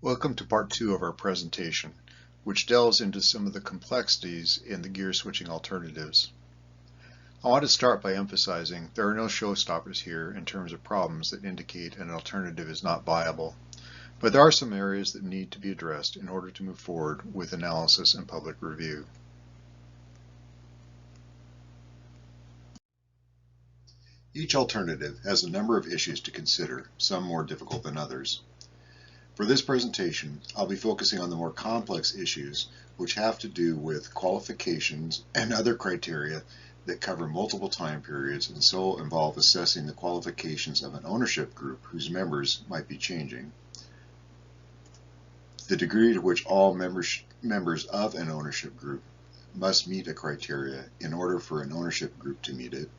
Welcome to part 2 of our presentation, which delves into some of the complexities in the gear switching alternatives. I want to start by emphasizing there are no showstoppers here in terms of problems that indicate an alternative is not viable, but there are some areas that need to be addressed in order to move forward with analysis and public review. Each alternative has a number of issues to consider, some more difficult than others. For this presentation, I'll be focusing on the more complex issues which have to do with qualifications and other criteria that cover multiple time periods and so involve assessing the qualifications of an ownership group whose members might be changing, the degree to which all members of an ownership group must meet a criteria in order for an ownership group to meet it,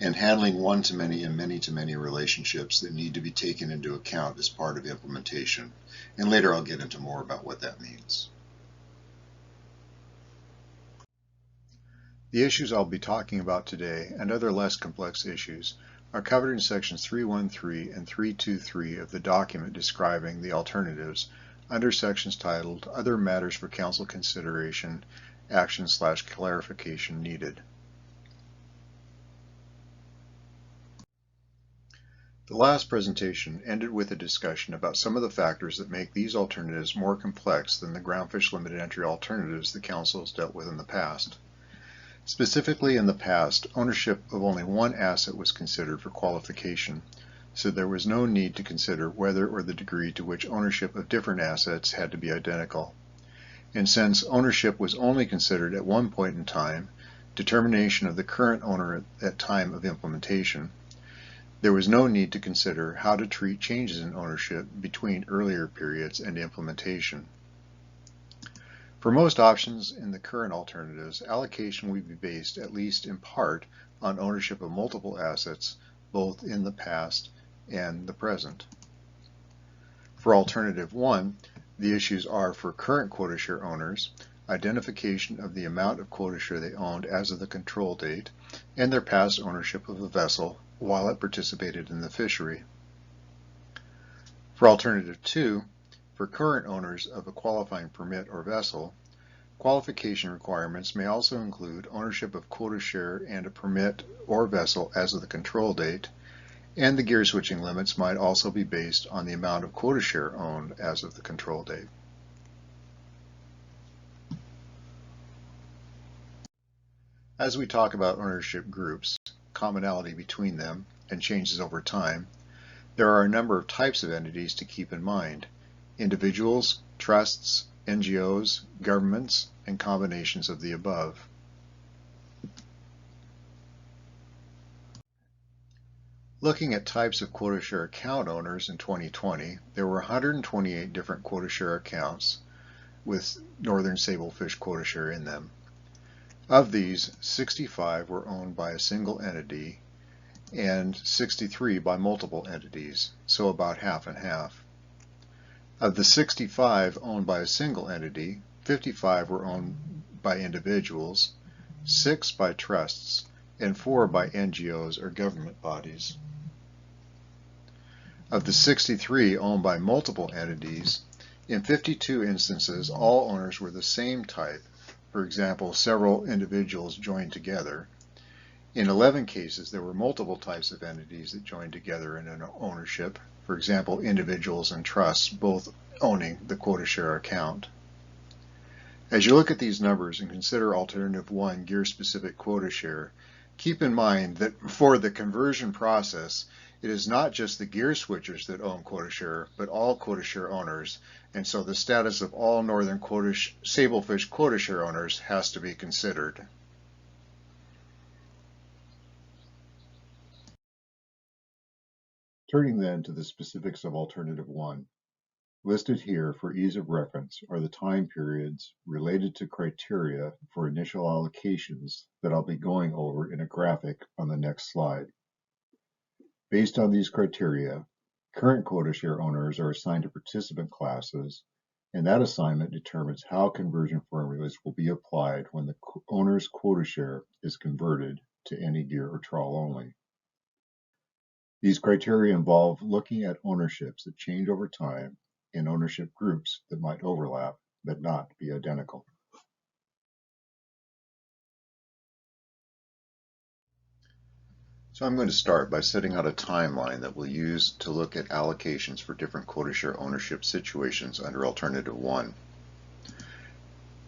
and handling one-to-many and many-to-many relationships that need to be taken into account as part of implementation. And later I'll get into more about what that means. The issues I'll be talking about today, and other less complex issues, are covered in sections 313 and 323 of the document describing the alternatives under sections titled Other Matters for Council Consideration, Action/Clarification Needed. The last presentation ended with a discussion about some of the factors that make these alternatives more complex than the groundfish limited entry alternatives the Council has dealt with in the past. Specifically in the past, ownership of only one asset was considered for qualification, so there was no need to consider whether or the degree to which ownership of different assets had to be identical. And since ownership was only considered at one point in time, determination of the current owner at time of implementation, there was no need to consider how to treat changes in ownership between earlier periods and implementation. For most options in the current alternatives, allocation will be based, at least in part, on ownership of multiple assets, both in the past and the present. For Alternative 1, the issues are for current quota share owners, identification of the amount of quota share they owned as of the control date, and their past ownership of a vessel while it participated in the fishery. For Alternative 2, for current owners of a qualifying permit or vessel, qualification requirements may also include ownership of quota share and a permit or vessel as of the control date, and the gear switching limits might also be based on the amount of quota share owned as of the control date. As we talk about ownership groups, commonality between them, and changes over time, there are a number of types of entities to keep in mind: individuals, trusts, NGOs, governments, and combinations of the above. Looking at types of quota share account owners in 2020, there were 128 different quota share accounts with northern sablefish quota share in them. Of these, 65 were owned by a single entity and 63 by multiple entities, so about half and half. Of the 65 owned by a single entity, 55 were owned by individuals, 6 by trusts, and 4 by NGOs or government bodies. Of the 63 owned by multiple entities, in 52 instances all owners were the same type. For example, several individuals joined together. In 11 cases, there were multiple types of entities that joined together in an ownership. For example, individuals and trusts both owning the quota share account. As you look at these numbers and consider Alternative 1 gear-specific quota share, keep in mind that for the conversion process, it is not just the gear switchers that own quota share, but all quota share owners, and so the status of all northern sablefish quota share owners has to be considered. Turning then to the specifics of Alternative 1. Listed here for ease of reference are the time periods related to criteria for initial allocations that I'll be going over in a graphic on the next slide. Based on these criteria, current quota share owners are assigned to participant classes, and that assignment determines how conversion formulas will be applied when the owner's quota share is converted to any gear or trawl only. These criteria involve looking at ownerships that change over time and ownership groups that might overlap but not be identical. So I'm going to start by setting out a timeline that we'll use to look at allocations for different quota share ownership situations under Alternative 1.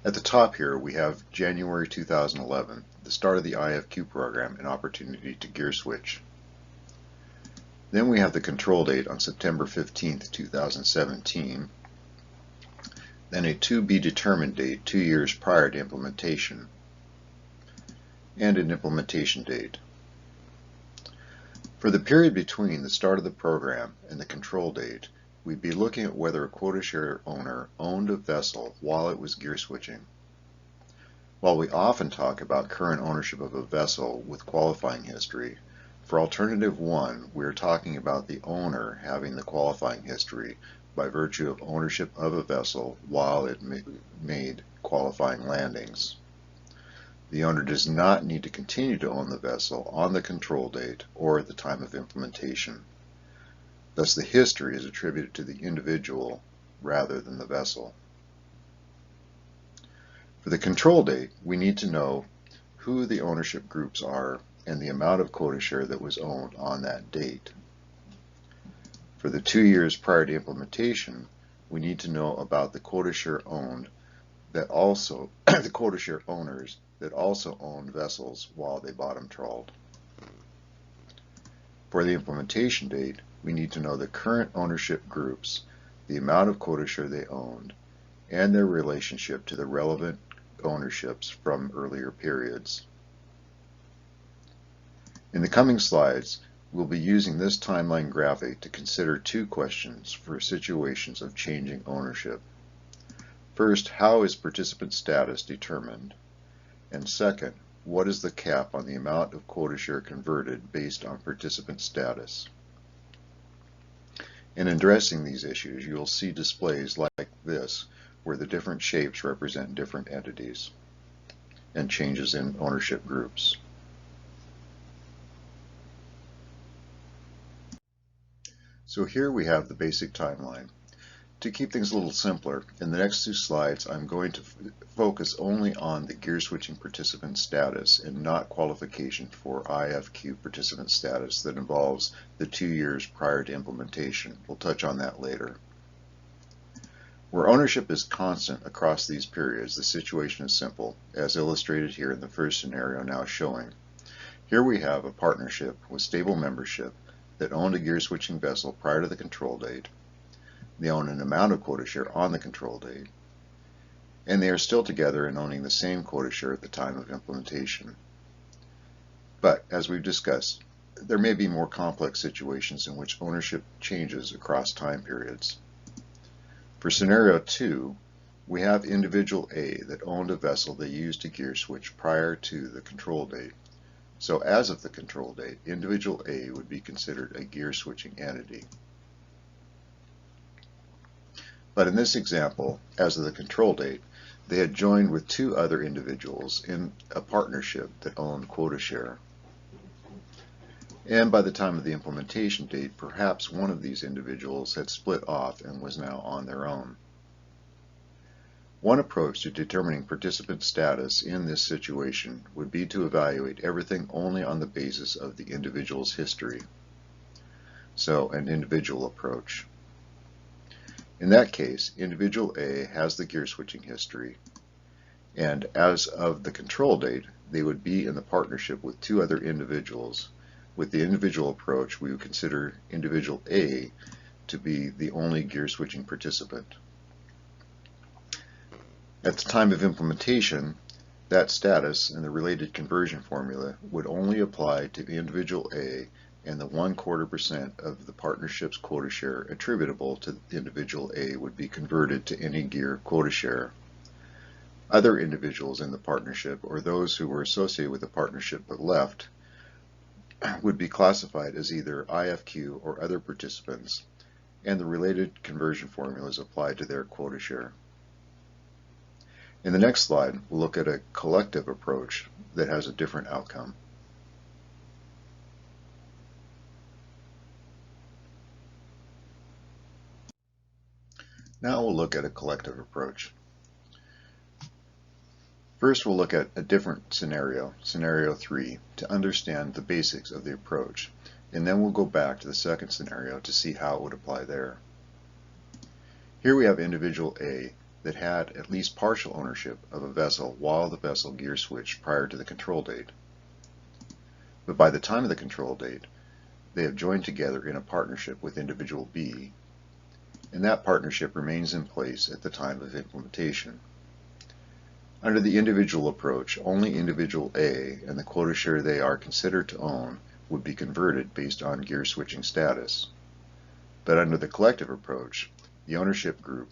At the top here we have January 2011, the start of the IFQ program and opportunity to gear switch. Then we have the control date on September 15th, 2017. Then a to be determined date 2 years prior to implementation, and an implementation date. For the period between the start of the program and the control date, we'd be looking at whether a quota share owner owned a vessel while it was gear switching. While we often talk about current ownership of a vessel with qualifying history, for Alternative 1, we are talking about the owner having the qualifying history by virtue of ownership of a vessel while it made qualifying landings. The owner does not need to continue to own the vessel on the control date or at the time of implementation. Thus, the history is attributed to the individual rather than the vessel. For the control date, we need to know who the ownership groups are and the amount of quota share that was owned on that date. For the 2 years prior to implementation, we need to know about the quota share owned that also the quota share owners that also owned vessels while they bottom trawled. For the implementation date, we need to know the current ownership groups, the amount of quota share they owned, and their relationship to the relevant ownerships from earlier periods. In the coming slides, we'll be using this timeline graphic to consider two questions for situations of changing ownership. First, how is participant status determined? And second, what is the cap on the amount of quota share converted based on participant status? In addressing these issues, you'll see displays like this, where the different shapes represent different entities and changes in ownership groups. So here we have the basic timeline. To keep things a little simpler, in the next two slides I'm going to focus only on the gear switching participant status and not qualification for IFQ participant status that involves the 2 years prior to implementation. We'll touch on that later. Where ownership is constant across these periods, the situation is simple, as illustrated here in the first scenario now showing. Here we have a partnership with stable membership that owned a gear switching vessel prior to the control date. They own an amount of quota share on the control date, and they are still together and owning the same quota share at the time of implementation. But, as we've discussed, there may be more complex situations in which ownership changes across time periods. For scenario 2, we have individual A that owned a vessel they used to gear switch prior to the control date. So as of the control date, individual A would be considered a gear switching entity. But in this example, as of the control date, they had joined with two other individuals in a partnership that owned quota share. And by the time of the implementation date, perhaps one of these individuals had split off and was now on their own. One approach to determining participant status in this situation would be to evaluate everything only on the basis of the individual's history. So, an individual approach. In that case, individual A has the gear switching history, and as of the control date, they would be in the partnership with two other individuals. With the individual approach, we would consider individual A to be the only gear switching participant. At the time of implementation, that status and the related conversion formula would only apply to individual A, and the 1/4% of the partnership's quota share attributable to individual A would be converted to any gear quota share. Other individuals in the partnership, or those who were associated with the partnership but left, would be classified as either IFQ or other participants, and the related conversion formulas applied to their quota share. In the next slide, we'll look at a collective approach that has a different outcome. Now we'll look at a collective approach. First, we'll look at a different scenario, scenario 3, to understand the basics of the approach, and then we'll go back to the second scenario to see how it would apply there. Here we have individual A that had at least partial ownership of a vessel while the vessel gear switched prior to the control date. But by the time of the control date, they have joined together in a partnership with individual B, and that partnership remains in place at the time of implementation. Under the individual approach, only individual A and the quota share they are considered to own would be converted based on gear switching status. But under the collective approach, the ownership group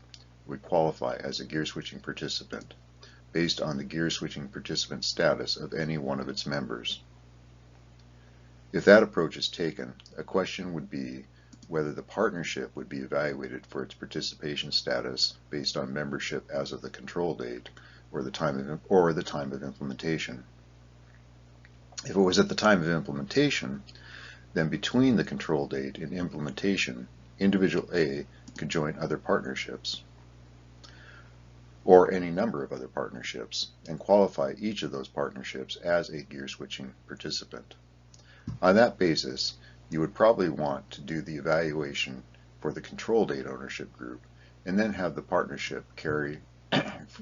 would qualify as a gear switching participant based on the gear switching participant status of any one of its members. If that approach is taken, a question would be whether the partnership would be evaluated for its participation status based on membership as of the control date or the time of implementation. If it was at the time of implementation, then between the control date and implementation, individual A could join other partnerships or any number of other partnerships and qualify each of those partnerships as a gear switching participant. On that basis, you would probably want to do the evaluation for the control date ownership group and then have the partnership carry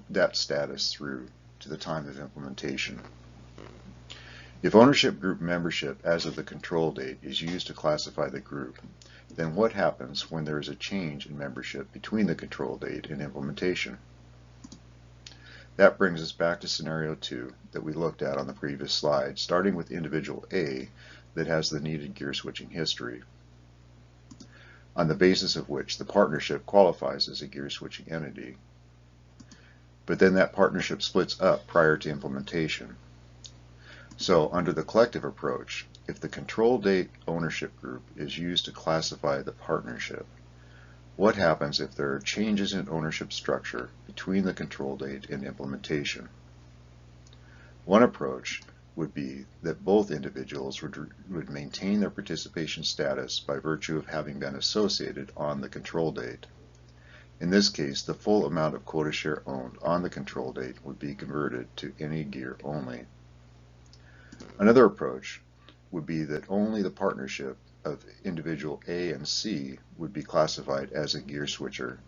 that status through to the time of implementation. If ownership group membership as of the control date is used to classify the group, then what happens when there is a change in membership between the control date and implementation? That brings us back to scenario 2 that we looked at on the previous slide, starting with individual A that has the needed gear switching history, on the basis of which the partnership qualifies as a gear switching entity. But then that partnership splits up prior to implementation. So under the collective approach, if the control date ownership group is used to classify the partnership, what happens if there are changes in ownership structure between the control date and implementation? One approach would be that both individuals would maintain their participation status by virtue of having been associated on the control date. In this case, the full amount of quota share owned on the control date would be converted to any gear only. Another approach would be that only the partnership of individual A and C would be classified as a gear switcher,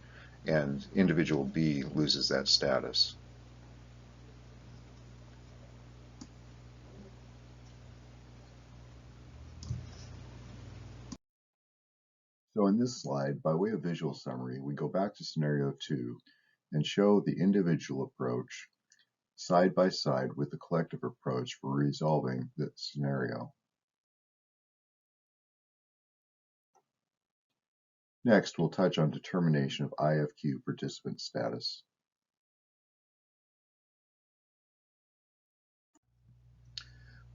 and individual B loses that status. So in this slide, by way of visual summary, we go back to scenario 2 and show the individual approach side by side with the collective approach for resolving the scenario. Next, we'll touch on determination of IFQ participant status.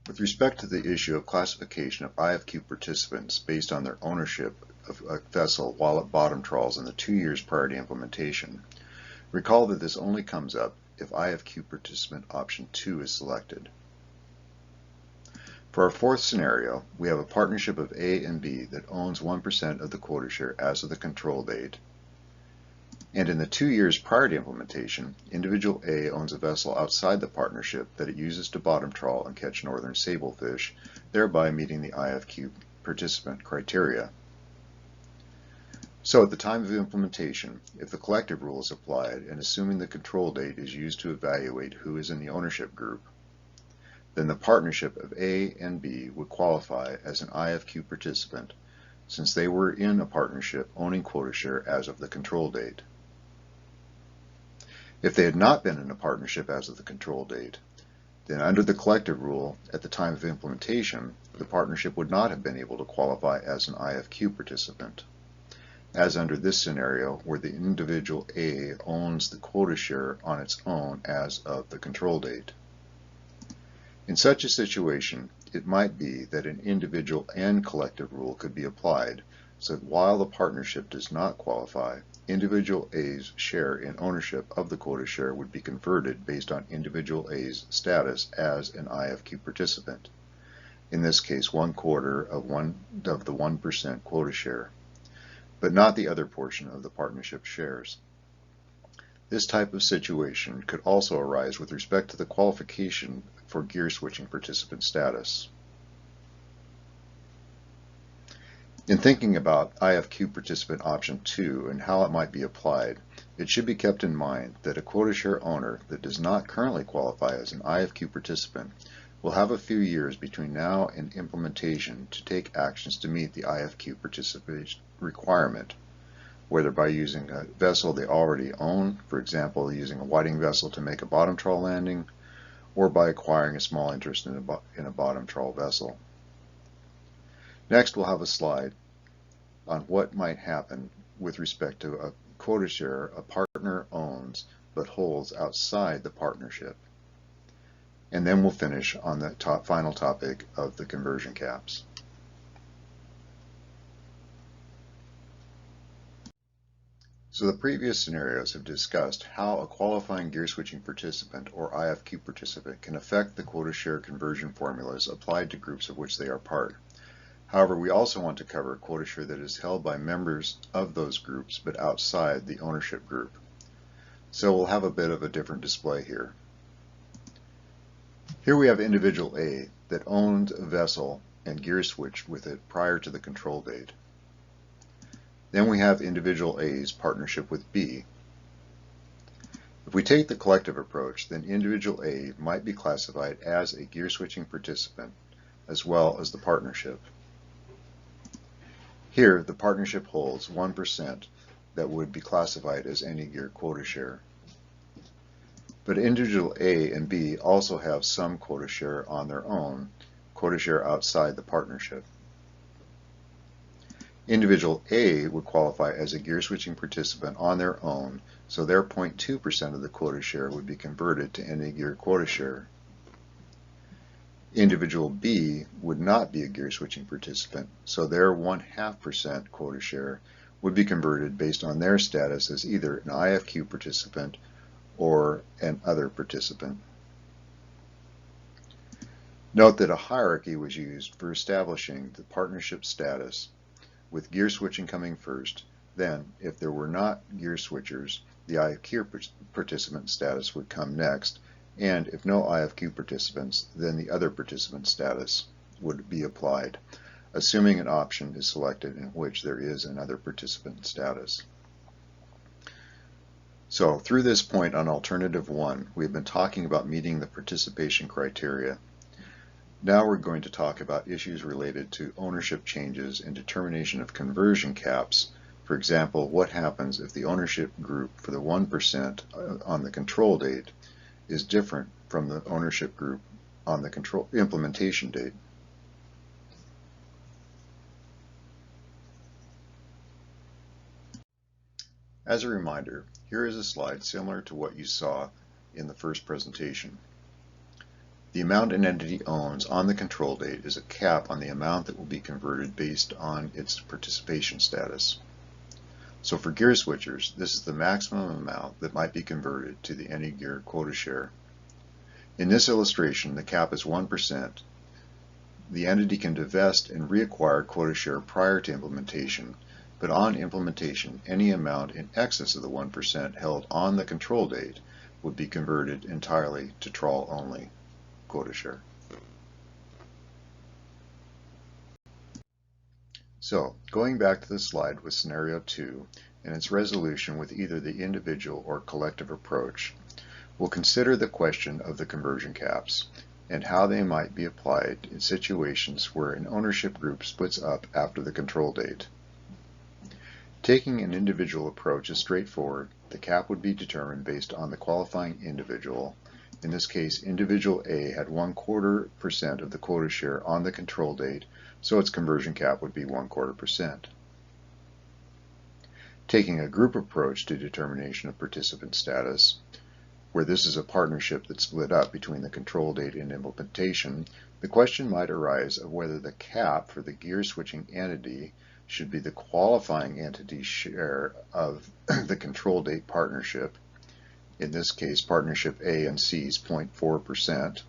With respect to the issue of classification of IFQ participants based on their ownership of a vessel while at bottom trawls in the 2 years prior to implementation, recall that this only comes up if IFQ participant option 2 is selected. For our fourth scenario, we have a partnership of A and B that owns 1% of the quota share as of the control date. And in the 2 years prior to implementation, individual A owns a vessel outside the partnership that it uses to bottom trawl and catch northern sablefish, thereby meeting the IFQ participant criteria. So at the time of implementation, if the collective rule is applied and assuming the control date is used to evaluate who is in the ownership group, then the partnership of A and B would qualify as an IFQ participant since they were in a partnership owning quota share as of the control date. If they had not been in a partnership as of the control date, then under the collective rule at the time of implementation, the partnership would not have been able to qualify as an IFQ participant, as under this scenario where the individual A owns the quota share on its own as of the control date. In such a situation, it might be that an individual and collective rule could be applied, so that while the partnership does not qualify, individual A's share in ownership of the quota share would be converted based on individual A's status as an IFQ participant, in this case 1/4 of the 1% quota share, but not the other portion of the partnership shares. This type of situation could also arise with respect to the qualification for gear switching participant status. In thinking about IFQ participant option 2 and how it might be applied, it should be kept in mind that a quota share owner that does not currently qualify as an IFQ participant will have a few years between now and implementation to take actions to meet the IFQ participation requirement, whether by using a vessel they already own, for example using a whiting vessel to make a bottom trawl landing, or by acquiring a small interest in a bottom trawl vessel. Next, we'll have a slide on what might happen with respect to a quota share a partner owns but holds outside the partnership. And then we'll finish on the final topic of the conversion caps. So the previous scenarios have discussed how a qualifying gear switching participant or IFQ participant can affect the quota share conversion formulas applied to groups of which they are part. However, we also want to cover a quota share that is held by members of those groups but outside the ownership group. So we'll have a bit of a different display here. Here we have individual A that owned a vessel and gear switched with it prior to the control date. Then we have individual A's partnership with B. If we take the collective approach, then individual A might be classified as a gear switching participant as well as the partnership. Here, the partnership holds 1% that would be classified as any gear quota share. But individual A and B also have some quota share on their own, quota share outside the partnership. Individual A would qualify as a gear switching participant on their own, so their 0.2% of the quota share would be converted to any gear quota share. Individual B would not be a gear switching participant, so their 0.5% quota share would be converted based on their status as either an IFQ participant or an other participant. Note that a hierarchy was used for establishing the partnership status, with gear switching coming first. Then, if there were not gear switchers, the IFQ participant status would come next, and if no IFQ participants, then the other participant status would be applied, assuming an option is selected in which there is another participant status. So through this point on alternative 1, we've been talking about meeting the participation criteria. Now we're going to talk about issues related to ownership changes and determination of conversion caps. For example, what happens if the ownership group for the 1% on the control date is different from the ownership group on the implementation date. As a reminder, here is a slide similar to what you saw in the first presentation. The amount an entity owns on the control date is a cap on the amount that will be converted based on its participation status. So for gear switchers, this is the maximum amount that might be converted to the any gear quota share. In this illustration, the cap is 1%. The entity can divest and reacquire quota share prior to implementation, but on implementation, any amount in excess of the 1% held on the control date would be converted entirely to trawl only quota share. So, going back to the slide with scenario 2 and its resolution with either the individual or collective approach, we'll consider the question of the conversion caps and how they might be applied in situations where an ownership group splits up after the control date. Taking an individual approach is straightforward. The cap would be determined based on the qualifying individual. In this case, individual A had 1/4% of the quota share on the control date, so its conversion cap would be 1/4%. Taking a group approach to determination of participant status, where this is a partnership that split up between the control date and implementation, the question might arise of whether the cap for the gear switching entity should be the qualifying entity's share of the control date partnership, in this case partnership A and C's 0.4%,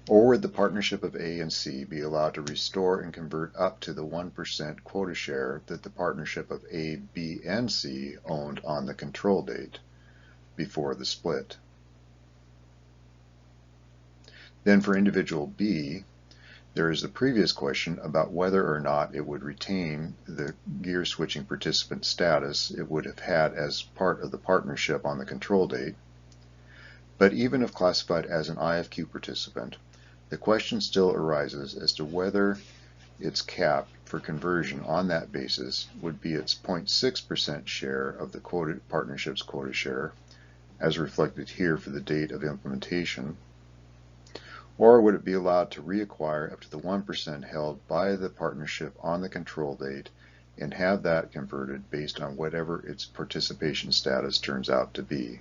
or would the partnership of A and C be allowed to restore and convert up to the 1% quota share that the partnership of A, B, and C owned on the control date. before the split. Then for individual B, there is the previous question about whether or not it would retain the gear switching participant status it would have had as part of the partnership on the control date. But even if classified as an IFQ participant, the question still arises as to whether its cap for conversion on that basis would be its 0.6% share of the partnership's quota share, as reflected here for the date of implementation, or would it be allowed to reacquire up to the 1% held by the partnership on the control date and have that converted based on whatever its participation status turns out to be.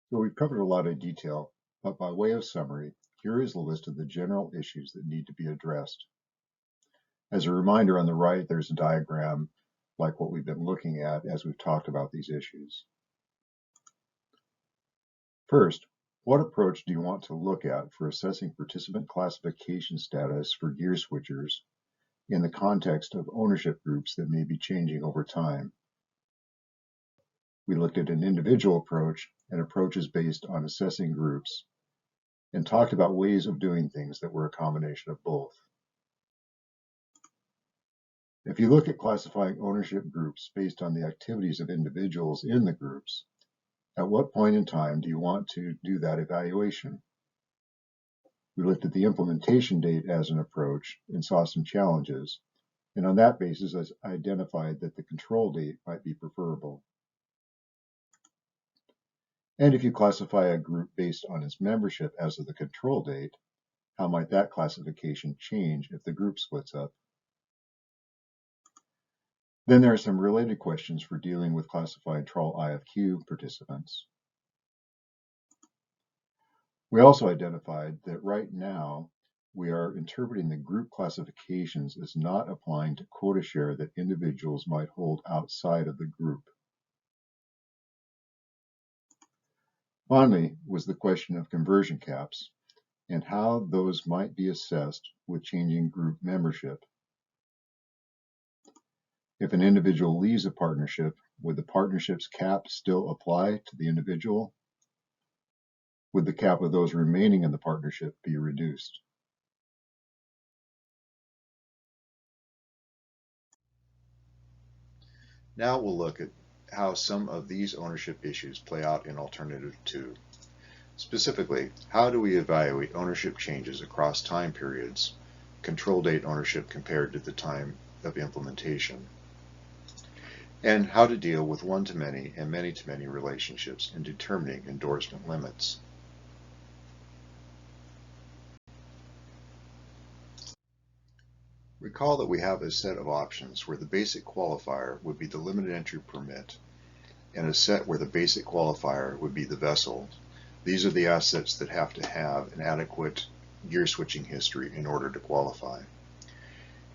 So we've covered a lot of detail, but by way of summary, here is a list of the general issues that need to be addressed. As a reminder, on the right, there's a diagram like what we've been looking at as we've talked about these issues. First, what approach do you want to look at for assessing participant classification status for gear switchers in the context of ownership groups that may be changing over time? We looked at an individual approach and approaches based on assessing groups, and talked about ways of doing things that were a combination of both. If you look at classifying ownership groups based on the activities of individuals in the groups, at what point in time do you want to do that evaluation? We looked at the implementation date as an approach and saw some challenges, and on that basis I identified that the control date might be preferable. And if you classify a group based on its membership as of the control date, how might that classification change if the group splits up? Then there are some related questions for dealing with classified trawl IFQ participants. We also identified that right now we are interpreting the group classifications as not applying to quota share that individuals might hold outside of the group. Finally was the question of conversion caps and how those might be assessed with changing group membership. If an individual leaves a partnership, would the partnership's cap still apply to the individual? Would the cap of those remaining in the partnership be reduced? Now we'll look at how some of these ownership issues play out in Alternative 2. Specifically, how do we evaluate ownership changes across time periods, control date ownership compared to the time of implementation, and how to deal with one-to-many and many-to-many relationships in determining endorsement limits. Recall that we have a set of options where the basic qualifier would be the limited entry permit, and a set where the basic qualifier would be the vessel. These are the assets that have to have an adequate gear switching history in order to qualify.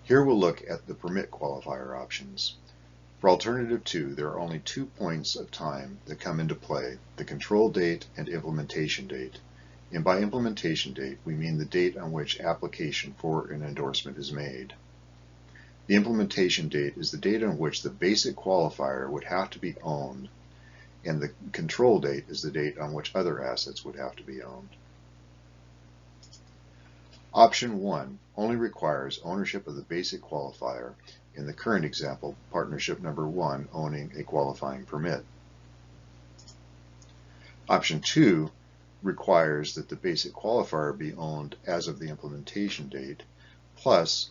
Here we'll look at the permit qualifier options. For Alternative 2, there are only 2 points of time that come into play, the control date and implementation date. And by implementation date, we mean the date on which application for an endorsement is made. The implementation date is the date on which the basic qualifier would have to be owned, and the control date is the date on which other assets would have to be owned. Option 1 only requires ownership of the basic qualifier, in the current example, partnership number 1 owning a qualifying permit. Option 2 requires that the basic qualifier be owned as of the implementation date, plus,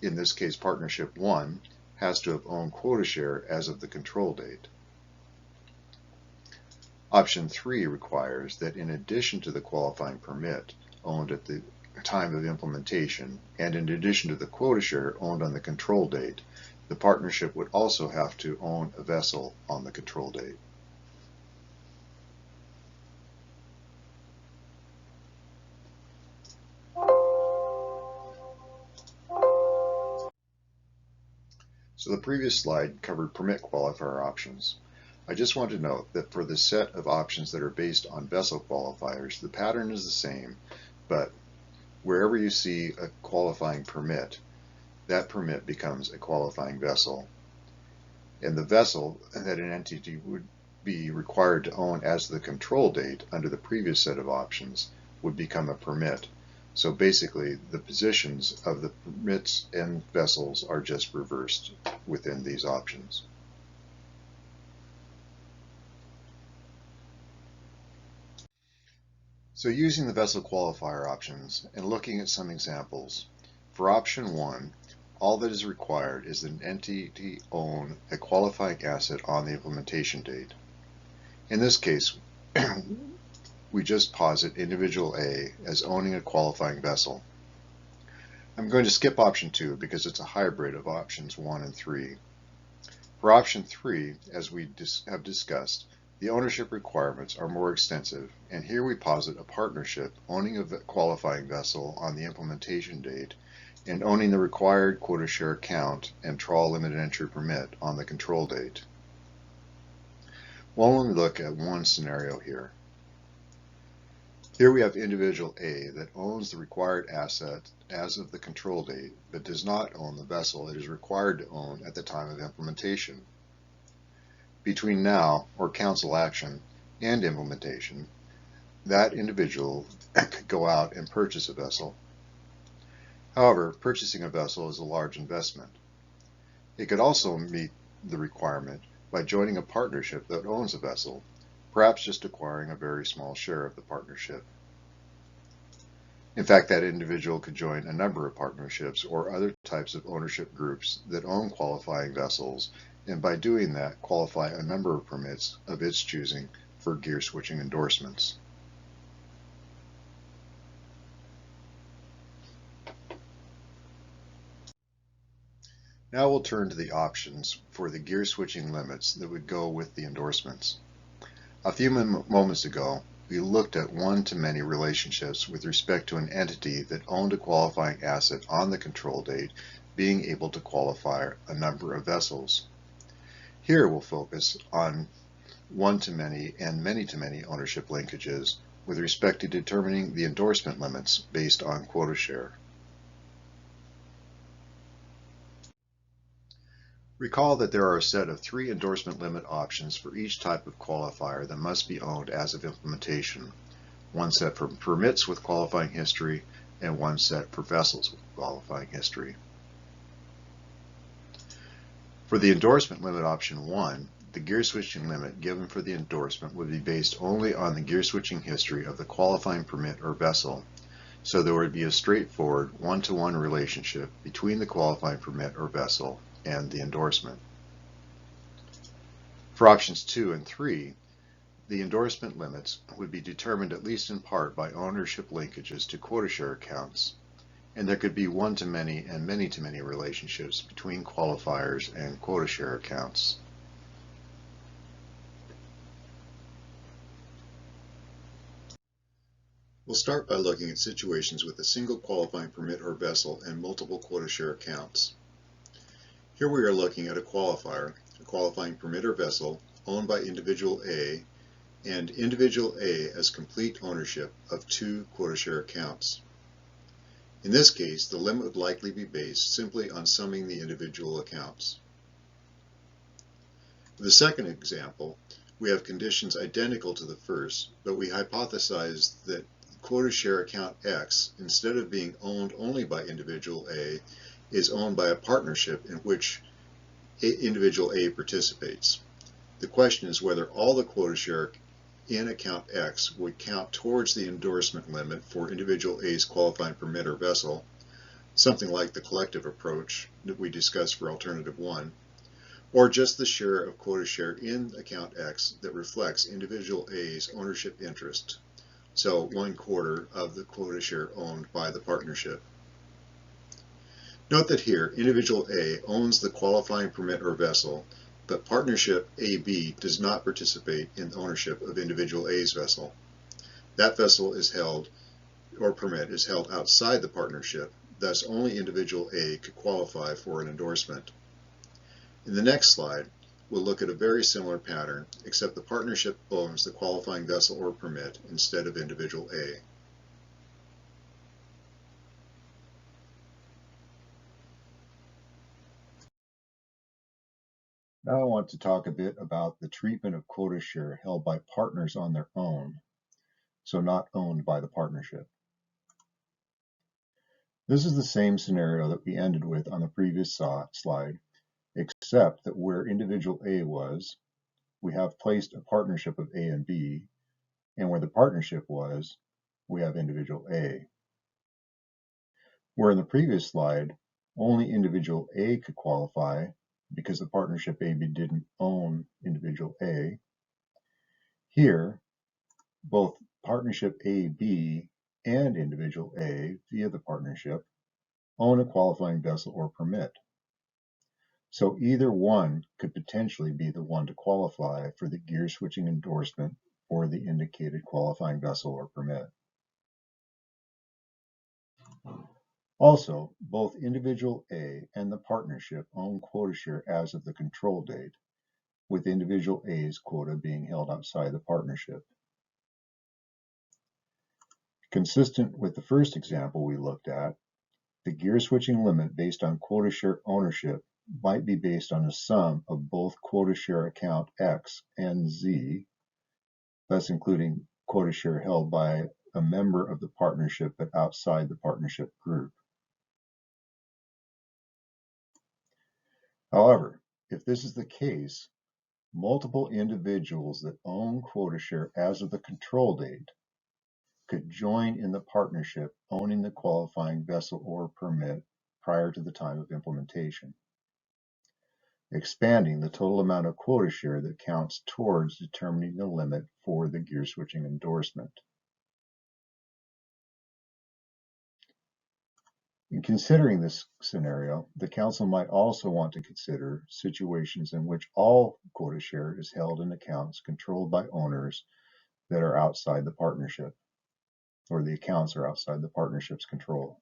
in this case, partnership 1 has to have owned quota share as of the control date. Option 3 requires that in addition to the qualifying permit owned at the time of implementation, and in addition to the quota share owned on the control date, the partnership would also have to own a vessel on the control date. So the previous slide covered permit qualifier options. I just want to note that for the set of options that are based on vessel qualifiers, the pattern is the same, but Wherever you see a qualifying permit, that permit becomes a qualifying vessel. And the vessel that an entity would be required to own as the control date under the previous set of options would become a permit. So basically, the positions of the permits and vessels are just reversed within these options. So using the vessel qualifier options and looking at some examples, for option 1, all that is required is that an entity own a qualifying asset on the implementation date. In this case, we just posit individual A as owning a qualifying vessel. I'm going to skip option 2 because it's a hybrid of options 1 and 3. For option 3, as we have discussed, the ownership requirements are more extensive, and here we posit a partnership owning a qualifying vessel on the implementation date and owning the required quota share account and trawl limited entry permit on the control date. Well, let me look at one scenario here. Here we have individual A that owns the required asset as of the control date, but does not own the vessel it is required to own at the time of implementation. Between now, or council action, and implementation, that individual could go out and purchase a vessel. However, purchasing a vessel is a large investment. It could also meet the requirement by joining a partnership that owns a vessel, perhaps just acquiring a very small share of the partnership. In fact, that individual could join a number of partnerships or other types of ownership groups that own qualifying vessels, and by doing that, qualify a number of permits of its choosing for gear switching endorsements. Now we'll turn to the options for the gear switching limits that would go with the endorsements. A few moments ago, we looked at one-to-many relationships with respect to an entity that owned a qualifying asset on the control date being able to qualify a number of vessels. Here we'll focus on one-to-many and many-to-many ownership linkages with respect to determining the endorsement limits based on quota share. Recall that there are a set of 3 endorsement limit options for each type of qualifier that must be owned as of implementation. One set for permits with qualifying history and one set for vessels with qualifying history. For the endorsement limit option 1, the gear switching limit given for the endorsement would be based only on the gear switching history of the qualifying permit or vessel, so there would be a straightforward one-to-one relationship between the qualifying permit or vessel and the endorsement. For options 2 and 3, the endorsement limits would be determined at least in part by ownership linkages to quota share accounts, and there could be one-to-many and many-to-many relationships between qualifiers and quota share accounts. We'll start by looking at situations with a single qualifying permit or vessel and multiple quota share accounts. Here we are looking at a qualifier, a qualifying permit or vessel owned by individual A, and individual A has complete ownership of 2 quota share accounts. In this case, the limit would likely be based simply on summing the individual accounts. For the second example, we have conditions identical to the first, but we hypothesize that quota share account X, instead of being owned only by individual A, is owned by a partnership in which individual A participates. The question is whether all the quota share in account X would count towards the endorsement limit for individual A's qualifying permit or vessel, something like the collective approach that we discussed for alternative 1, or just the share of quota share in account X that reflects individual A's ownership interest, so 1/4 of the quota share owned by the partnership. Note that here, individual A owns the qualifying permit or vessel, but partnership AB does not participate in ownership of individual A's vessel. That vessel is held, or permit is held outside the partnership, thus only individual A could qualify for an endorsement. In the next slide, we'll look at a very similar pattern, except the partnership owns the qualifying vessel or permit instead of individual A. Now I want to talk a bit about the treatment of quota share held by partners on their own, so not owned by the partnership. This is the same scenario that we ended with on the previous slide, except that where individual A was, we have placed a partnership of A and B, and where the partnership was, we have individual A. Where in the previous slide, only individual A could qualify because the partnership AB didn't own individual A. Here, both partnership AB and individual A via the partnership own a qualifying vessel or permit. So either one could potentially be the one to qualify for the gear switching endorsement for the indicated qualifying vessel or permit. Also, both individual A and the partnership own quota share as of the control date, with individual A's quota being held outside the partnership. Consistent with the first example we looked at, the gear switching limit based on quota share ownership might be based on a sum of both quota share account X and Z, thus including quota share held by a member of the partnership but outside the partnership group. However, if this is the case, multiple individuals that own quota share as of the control date could join in the partnership owning the qualifying vessel or permit prior to the time of implementation, expanding the total amount of quota share that counts towards determining the limit for the gear switching endorsement. In considering this scenario, the Council might also want to consider situations in which all quota share is held in accounts controlled by owners that are outside the partnership, or the accounts are outside the partnership's control.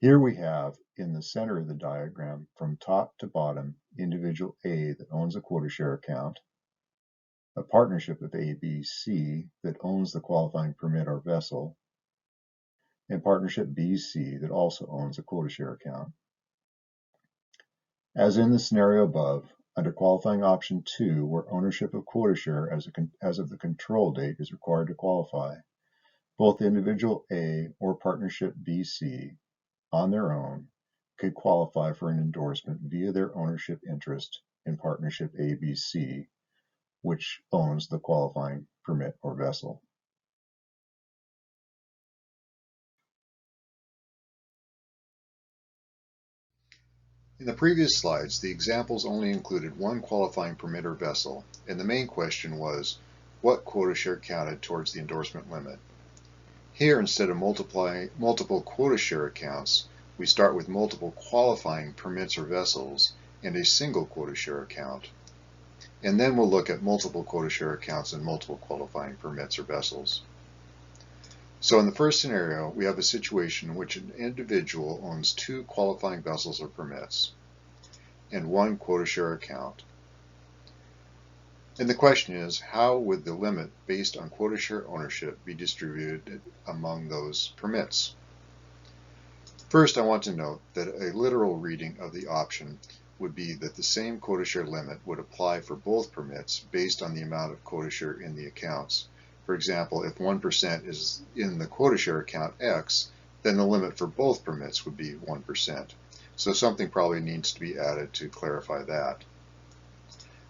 Here we have, in the center of the diagram, from top to bottom, individual A that owns a quota share account, a partnership of A, B, C that owns the qualifying permit or vessel, and partnership BC that also owns a quota share account. As in the scenario above, under qualifying option 2, where ownership of quota share as of the control date is required to qualify, both individual A or partnership BC on their own could qualify for an endorsement via their ownership interest in partnership ABC, which owns the qualifying permit or vessel. In the previous slides, the examples only included one qualifying permit or vessel, and the main question was, what quota share counted towards the endorsement limit? Here, instead of multiple quota share accounts, we start with multiple qualifying permits or vessels and a single quota share account. And then we'll look at multiple quota share accounts and multiple qualifying permits or vessels. So in the first scenario, we have a situation in which an individual owns 2 qualifying vessels or permits and 1 quota share account. And the question is, how would the limit based on quota share ownership be distributed among those permits? First, I want to note that a literal reading of the option would be that the same quota share limit would apply for both permits based on the amount of quota share in the accounts. For example, if 1% is in the quota share account X, then the limit for both permits would be 1%. So something probably needs to be added to clarify that.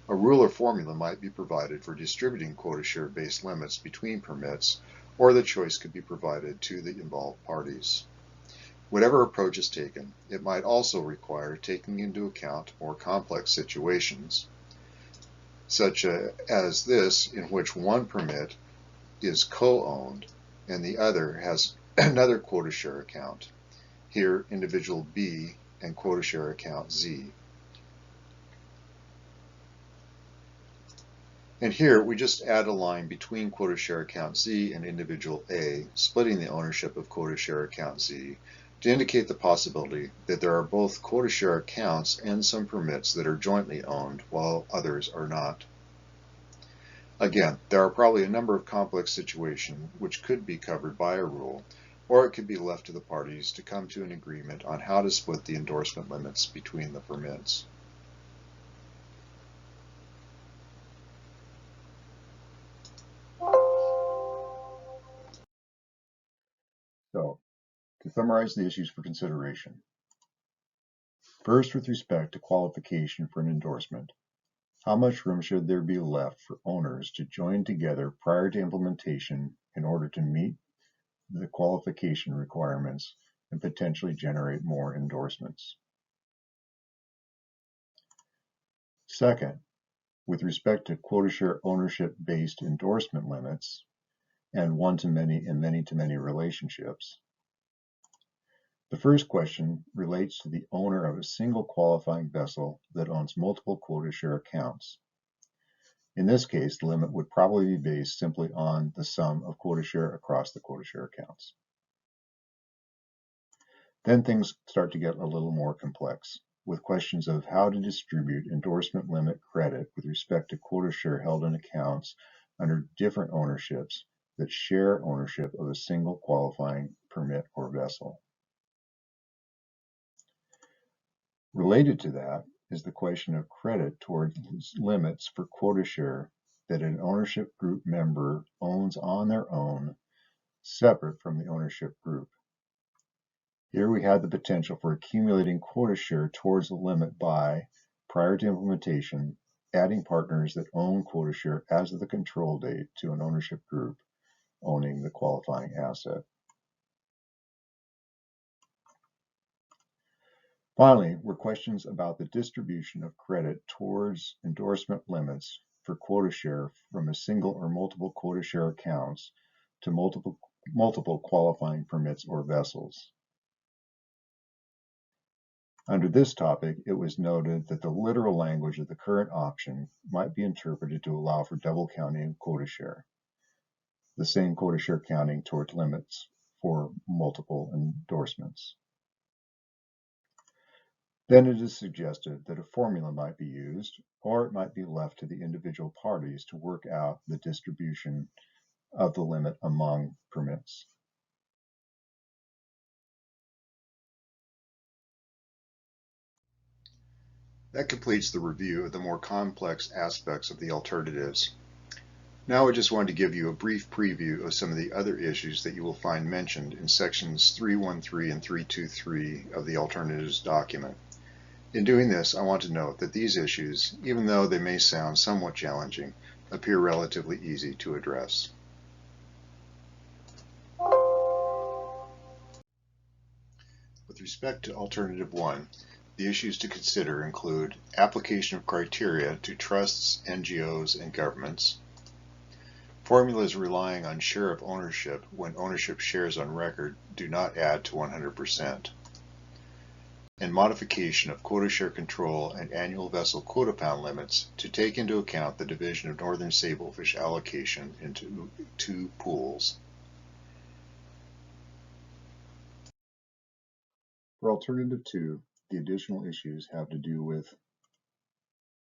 A rule or formula might be provided for distributing quota share based limits between permits, or the choice could be provided to the involved parties. Whatever approach is taken, it might also require taking into account more complex situations, such as this, in which one permit is co-owned and the other has another quota share account, here individual B and quota share account Z. And here we just add a line between quota share account Z and individual A, splitting the ownership of quota share account Z to indicate the possibility that there are both quota share accounts and some permits that are jointly owned while others are not. Again, there are probably a number of complex situations which could be covered by a rule, or it could be left to the parties to come to an agreement on how to split the endorsement limits between the permits. summarize the issues for consideration. First, with respect to qualification for an endorsement, how much room should there be left for owners to join together prior to implementation in order to meet the qualification requirements and potentially generate more endorsements? Second, with respect to quota share ownership-based endorsement limits and one-to-many and many-to-many relationships, the first question relates to the owner of a single qualifying vessel that owns multiple quota share accounts. In this case, the limit would probably be based simply on the sum of quota share across the quota share accounts. Then things start to get a little more complex, with questions of how to distribute endorsement limit credit with respect to quota share held in accounts under different ownerships that share ownership of a single qualifying permit or vessel. Related to that is the question of credit towards limits for quota share that an ownership group member owns on their own, separate from the ownership group. Here we have the potential for accumulating quota share towards the limit by, prior to implementation, adding partners that own quota share as of the control date to an ownership group owning the qualifying asset. Finally, were questions about the distribution of credit towards endorsement limits for quota share from a single or multiple quota share accounts to multiple qualifying permits or vessels. Under this topic, it was noted that the literal language of the current option might be interpreted to allow for double counting of quota share, the same quota share counting towards limits for multiple endorsements. Then it is suggested that a formula might be used, or it might be left to the individual parties to work out the distribution of the limit among permits. That completes the review of the more complex aspects of the alternatives. Now I just wanted to give you a brief preview of some of the other issues that you will find mentioned in sections 313 and 323 of the alternatives document. In doing this, I want to note that these issues, even though they may sound somewhat challenging, appear relatively easy to address. With respect to Alternative 1, the issues to consider include application of criteria to trusts, NGOs, and governments, formulas relying on share of ownership when ownership shares on record do not add to 100%, and modification of quota share control and annual vessel quota pound limits to take into account the division of northern sablefish allocation into two pools. For Alternative 2, the additional issues have to do with,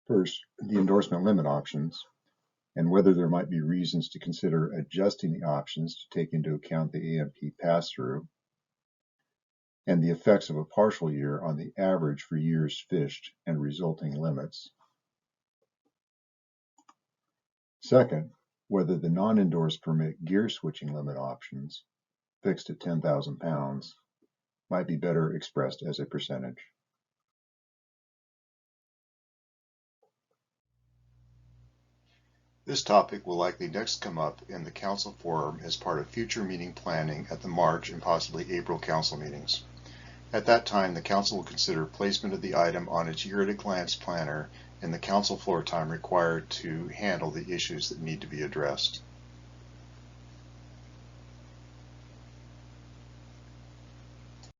first, the endorsement limit options, and whether there might be reasons to consider adjusting the options to take into account the AMP pass-through, and the effects of a partial year on the average for years fished and resulting limits. Second, whether the non-endorsed permit gear switching limit options, fixed at 10,000 pounds, might be better expressed as a percentage. This topic will likely next come up in the Council Forum as part of future meeting planning at the March and possibly April Council meetings. At that time, the Council will consider placement of the item on its year-at-a-glance planner and the Council floor time required to handle the issues that need to be addressed.